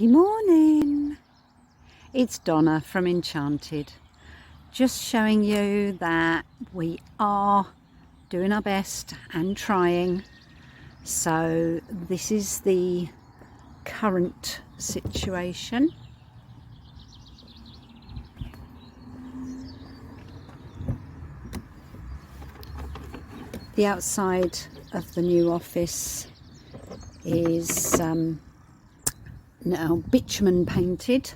Happy morning! It's Donna from Enchanted, just showing you that we are doing our best and trying. So this is the current situation. The outside of the new office is now bitumen painted,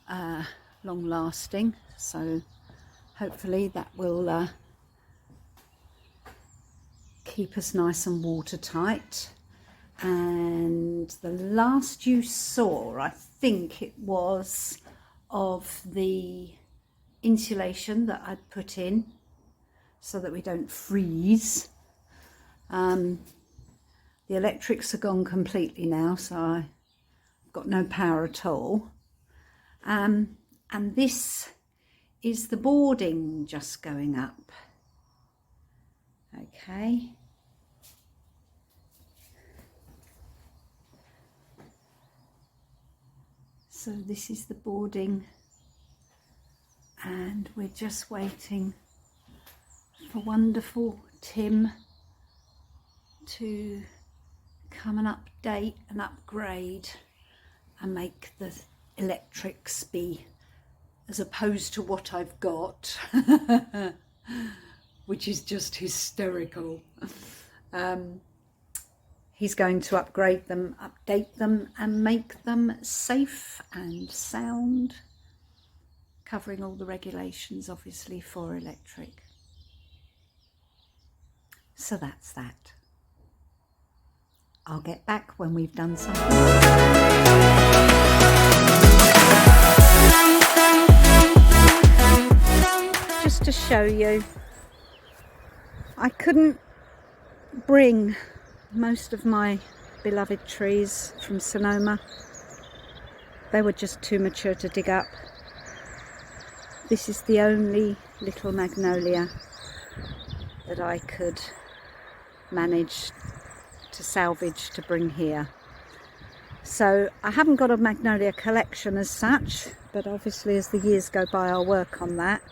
long lasting, so hopefully that will keep us nice and watertight. And the last you saw, I think it was, of the insulation that I'd put in so that we don't freeze. The electrics are gone completely now, so I've got no power at all. And this is the boarding just going up. Okay. So this is the boarding, and we're just waiting for wonderful Tim to come and update and upgrade and make the electrics be as opposed to what I've got, which is just hysterical. He's going to upgrade them, update them, and make them safe and sound, covering all the regulations obviously for electric. So that's that. I'll get back when we've done something. Just to show you, I couldn't bring most of my beloved trees from Sonoma. They were just too mature to dig up. This is the only little magnolia that I could manage to salvage to bring here. So I haven't got a magnolia collection as such, but obviously as the years go by I'll work on that.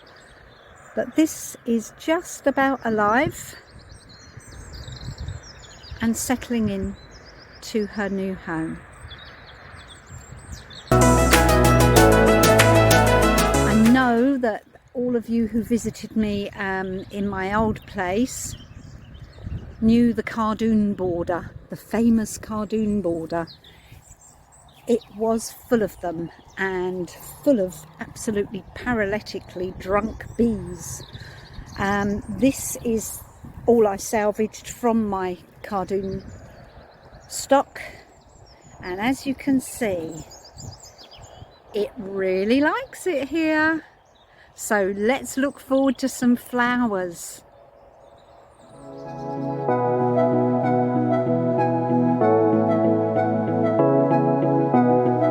But this is just about alive and settling in to her new home. I know that all of you who visited me in my old place knew the cardoon border, the famous cardoon border. It was full of them and full of absolutely paralytically drunk bees. This is all I salvaged from my cardoon stock, and as you can see, it really likes it here. So let's look forward to some flowers.